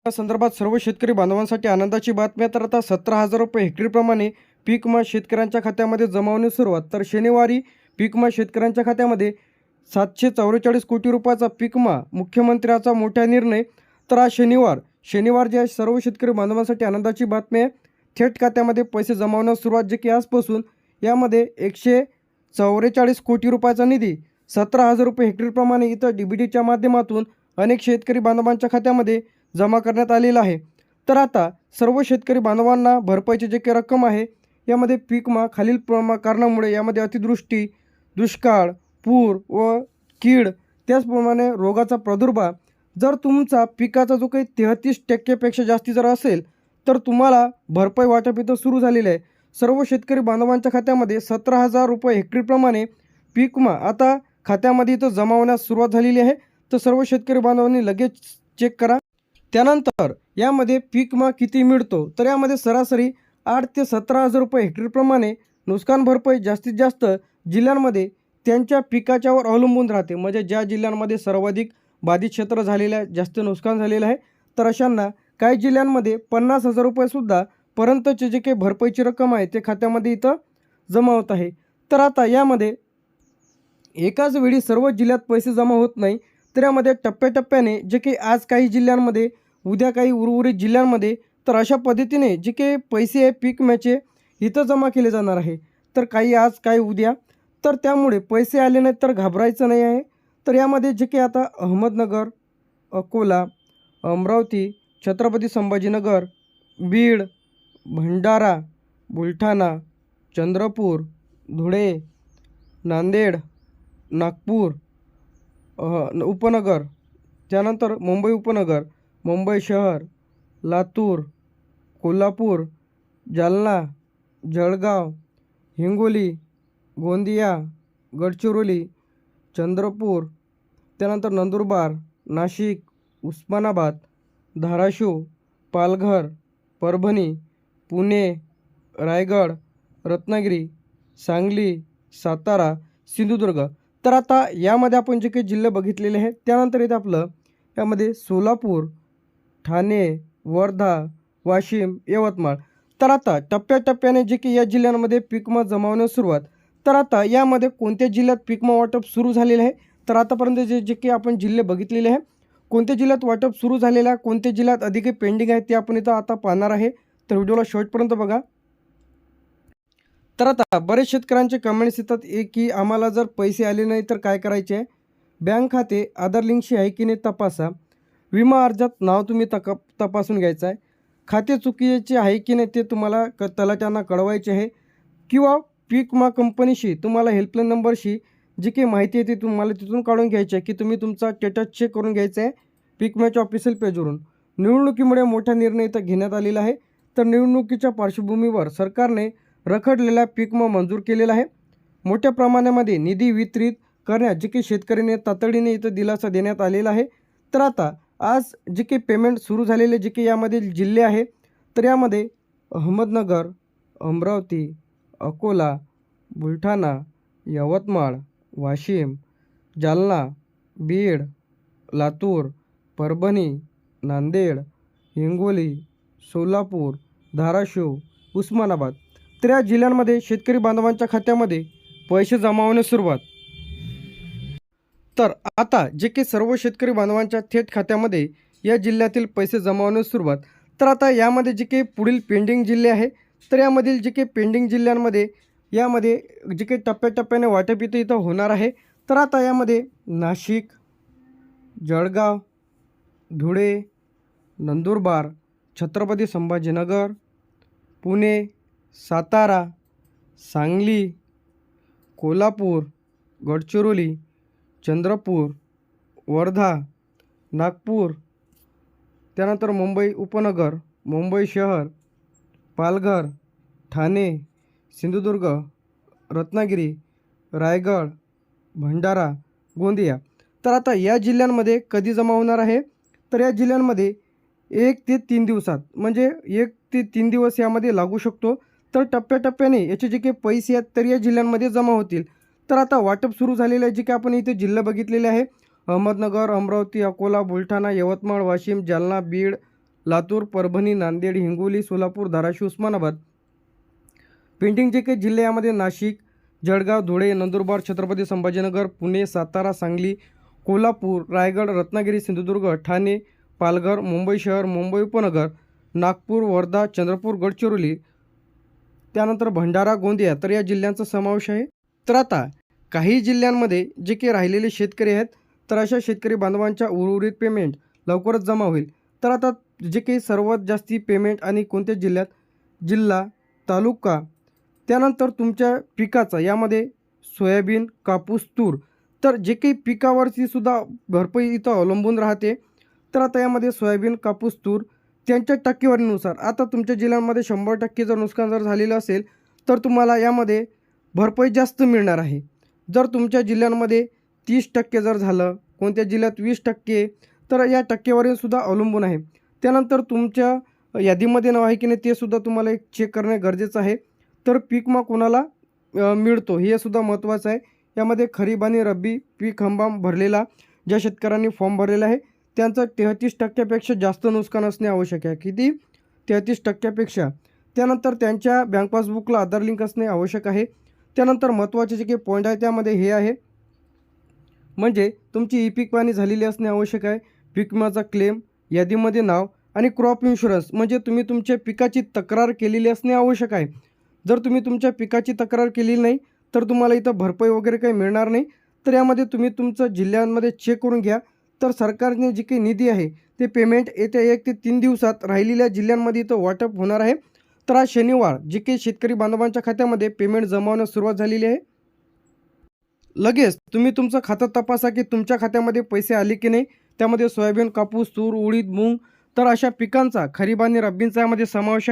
या संदर्भात सर्व शेतकरी बांधवांसाठी आनंदाची बातमी आहे। तर आता 17,000 रुपये हेक्टरीप्रमाणे पीक विमा शेतकऱ्यांच्या खात्यामध्ये जमा होण्यास सुरुवात। तर शनिवारी पीक विमा शेतकऱ्यांच्या खात्यामध्ये 744 कोटी रुपयाचा पीक विमा, मुख्यमंत्र्याचा मोठा निर्णय। तर आज शनिवार जे आहे सर्व शेतकरी बांधवांसाठी आनंदाची बातमी आहे। थेट खात्यामध्ये पैसे जमा होण्यास सुरुवात, जे की आजपासून यामध्ये 144 कोटी रुपयाचा निधी 17,000 रुपये हेक्टरीप्रमाणे इथं DBTच्या माध्यमातून अनेक शेतकरी बांधवांच्या खात्यामध्ये जमा करण्यात आलेला आहे। तर आता सर्व शेतकरी बांधवांना भरपाईची जे काही रक्कम आहे यामध्ये पीक विमा खालील कारणामुळे यामध्ये अतिवृष्टी, दुष्काळ, पूर व कीड, त्याचप्रमाणे रोगाचा प्रादुर्भाव, जर तुमचा पिकाचा जो काही 33% जास्ती जर असेल तर तुम्हाला भरपाई वाटप इथं सुरू झालेलं आहे। सर्व शेतकरी बांधवांच्या खात्यामध्ये 17,000 रुपये हेक्टरीप्रमाणे पीक विमा आता खात्यामध्ये इथं जमा होण्यास सुरुवात झालेली आहे। तर सर्व शेतकरी बांधवांनी लगेच चेक करा। त्यानंतर यामध्ये पीक विमा किती मिळतो, तर यामध्ये सरासरी 8 ते 17,000 रुपये हेक्टरीप्रमाणे नुकसान भरपाई जास्तीत जास्त जिल्ह्यांमध्ये त्यांच्या पिकाच्यावर अवलंबून राहते। म्हणजे ज्या जिल्ह्यांमध्ये सर्वाधिक बाधित क्षेत्र झालेलं आहे, जास्त नुकसान झालेलं आहे, तर अशांना काही जिल्ह्यांमध्ये 50,000 रुपयेसुद्धा पर्यंतचे जे काही भरपाईची रक्कम आहे ते खात्यामध्ये इथं जमा होत आहे। तर आता यामध्ये एकाच वेळी सर्व जिल्ह्यात पैसे जमा होत नाही, तर यामध्ये टप्प्याटप्प्याने जे काही आज काही जिल्ह्यांमध्ये, उद्या काही उर्वरित जिल्ह्यांमध्ये, तर अशा पद्धतीने जे काही पैसे आहे पीक विम्याचे इथं जमा केले जाणार आहे। तर काही आज काही उद्या, तर त्यामुळे पैसे आले नाहीत तर घाबरायचं नाही आहे। तर यामध्ये जे काही आता अहमदनगर, अकोला, अमरावती, छत्रपती संभाजीनगर, बीड, भंडारा, बुलढाणा, चंद्रपूर, धुळे, नांदेड, नागपूर उपनगर, त्यानंतर मुंबई उपनगर, मुंबई शहर, लातूर, कोल्हापूर, जालना, जळगाव, हिंगोली, गोंदिया, गडचिरोली, चंद्रपूर, त्यानंतर नंदुरबार, नाशिक, उस्मानाबाद, धाराशिव, पालघर, परभणी, पुणे, रायगड, रत्नागिरी, सांगली, सातारा, सिंधुदुर्ग। तर आता यामध्ये आपण जे काही जिल्हे बघितलेले आहेत, त्यानंतर येते आपलं यामध्ये सोलापूर, ठाणे, वर्धा, वाशिम, यवतमाळ। तर आता टप्प्याटप्प्याने जे की या जिल्ह्यांमध्ये पीक विमा जमा होण्यास सुरुवात। तर आता यामध्ये कोणत्या जिल्ह्यात पीक विमा वाटप सुरू झालेले आहे, तर आतापर्यंत जे काही आपण जिल्हे बघितलेले आहे, कोणत्या जिल्ह्यात वाटप सुरू झालेलं आहे, कोणत्या जिल्ह्यात अधिक पेंडिंग आहे, ते आपण इथं आता पाहणार आहे। तर व्हिडिओला शेवटपर्यंत बघा। तर आता बरेच शेतकऱ्यांचे कमेंट्स येतात की आम्हाला जर पैसे आले नाही तर काय करायचे आहे। बँक खाते आधार लिंकशी आहे की नाही तपासा, विमा अर्जात नाव तुम्ही तपासून घ्यायचं आहे, खाते चुकीचे आहे की नाही ते तुम्हाला तलाट्यांना कळवायचे आहे, किंवा पीक विमा कंपनीशी तुम्हाला हेल्पलाईन नंबरशी जी काही माहिती आहे ती तुम्हाला तिथून काढून घ्यायची आहे, की तुम्ही तुमचा स्टेटस चेक करून घ्यायचा आहे पीक विम्याच्या ऑफिशियल पेजवरून। निवडणुकीमुळे मोठा निर्णय इथं घेण्यात आलेला आहे। तर निवडणुकीच्या पार्श्वभूमीवर सरकारने रखडलेला पीक विमा मंजूर केलेला आहे। मोठ्या प्रमाणामध्ये निधी वितरित करण्यात जे काही शेतकऱ्यांनी तातडीने इथं दिलासा देण्यात आलेला आहे। तर आता आज जे काही पेमेंट सुरू झालेले जे काही यामधील जिल्हे आहे, तर यामध्ये अहमदनगर, अमरावती, अकोला, बुलढाणा, यवतमाळ, वाशिम, जालना, बीड, लातूर, परभणी, नांदेड, हिंगोली, सोलापूर, धाराशिव, उस्मानाबाद। तर या जिल्ह्यांमध्ये शेतकरी बांधवांच्या खात्यामध्ये पैसे जमा होण्यास सुरुवात। तर आता जे काही सर्व शेतकरी बांधवांच्या थेट खात्यामध्ये या जिल्ह्यातील पैसे जमा होण्यास सुरुवात। तर आता यामध्ये जे काही पुढील पेंडिंग जिल्हे आहे, तर यामधील जे काही पेंडिंग जिल्ह्यांमध्ये यामध्ये जे काही टप्प्याटप्प्याने वाटप इथं होणार आहे। तर आता यामध्ये नाशिक, जळगाव, धुळे, नंदुरबार, छत्रपती संभाजीनगर, पुणे, सातारा, सांगली, कोल्हापूर, गडचिरोली, चंद्रपूर, वर्धा, नागपूर, त्यानंतर मुंबई उपनगर, मुंबई शहर, पालघर, ठाणे, सिंधुदुर्ग, रत्नागिरी, रायगड, भंडारा, गोंदिया। तर आता या जिल्ह्यांमध्ये कधी जमा होणार आहे, तर या जिल्ह्यांमध्ये 1 ते 3 दिवसात, म्हणजे 1 ते 3 दिवस यामध्ये लागू शकतो। तर टप्प्याटप्प्याने याचे जे काही पैसे आहेत तर या जिल्ह्यांमध्ये जमा होतील। तर आता वाटप सुरू झालेलं आहे, जे काही आपण इथे जिल्हे बघितलेले आहे, अहमदनगर, अमरावती, अकोला, बुलढाणा, यवतमाळ, वाशिम, जालना, बीड, लातूर, परभणी, नांदेड, हिंगोली, सोलापूर, धाराशिव, उस्मानाबाद, पेंडिंग जे काही जिल्हे यामध्ये नाशिक, जळगाव, धुळे, नंदुरबार, छत्रपती संभाजीनगर, पुणे, सातारा, सांगली, कोल्हापूर, रायगड, रत्नागिरी, सिंधुदुर्ग, ठाणे, पालघर, मुंबई शहर, मुंबई उपनगर, नागपूर, वर्धा, चंद्रपूर, गडचिरोली, त्यानंतर भंडारा, गोंदिया, तर या जिल्ह्यांचा समावेश आहे. तर आता काही जिल्ह्यांमध्ये जे काही राहिलेले शेतकरी आहेत, तर अशा शेतकरी बांधवांच्या उर्वरित पेमेंट लवकरच जमा होईल. तर आता जे काही सर्वात जास्ती पेमेंट आणि कोणत्या जिल्ह्यात, जिल्हा, तालुका, त्यानंतर तुमच्या पिकाचा यामध्ये सोयाबीन, कापूस, तूर, तर जे काही पिकावरती सुद्धा भरपाई इथं अवलंबून राहते. तर आता यामध्ये सोयाबीन, कापूस, तूर त्यांच्या टक्केवारीनुसार आता तुमच्या जिल्ह्यांमध्ये 100% जर नुकसान जर झालेलं असेल तर तुम्हाला यामध्ये भरपाई जास्त मिळणार आहे. जर तुमच्या जिल्ह्यांमध्ये 30% जर झालं, कोणत्या जिल्ह्यात 20%, तर या टक्केवारीसुद्धा अवलंबून आहे. त्यानंतर तुमच्या यादीमध्ये नाव आहे की नाही ते सुद्धा तुम्हाला एक चेक करणे गरजेचं आहे. तर पीक विमा कोणाला मिळतो हे सुद्धा महत्त्वाचं आहे. यामध्ये खरीप आणि रब्बी पीक हंगाम भरलेला ज्या शेतकऱ्यांनी फॉर्म भरलेला आहे त्यांचं 33% जास्त नुकसान असणे आवश्यक आहे. किती? 33% त्यानंतर त्यांच्या बँक पासबुकला आधार लिंक असणे आवश्यक आहे. त्यानंतर महत्त्वाचे जे काही पॉईंट आहे त्यामध्ये हे आहे, म्हणजे तुमची ई पीक पाहणी झालेली असणे आवश्यक आहे. पीक विम्याचा क्लेम, यादीमध्ये नाव आणि क्रॉप इन्शुरन्स म्हणजे तुम्ही तुमच्या पिकाची तक्रार केलेली असणे आवश्यक आहे. जर तुम्ही तुमच्या पिकाची तक्रार केलेली नाही तर तुम्हाला इथं भरपाई वगैरे काही मिळणार नाही. तर यामध्ये तुम्ही तुमचं जिल्ह्यांमध्ये चेक करून घ्या. तर सरकारने जी काही निधी आहे ते पेमेंट येत्या 1 ते 3 दिवसात राहिलेल्या जिल्ह्यांमध्ये इथं वाटप होणार आहे. तर आज शनिवार जे काही शेतकरी बांधवांच्या खात्यामध्ये पेमेंट जमा होण्यास सुरुवात झालेली आहे. लगेच तुम्ही तुमचं खातं तपासा की तुमच्या खात्यामध्ये पैसे आले की नाही. त्यामध्ये सोयाबीन, कापूस, तूर, उडीद, मूग तर अशा पिकांचा खरीप आणि रब्बीचा यामध्ये समावेश आहे.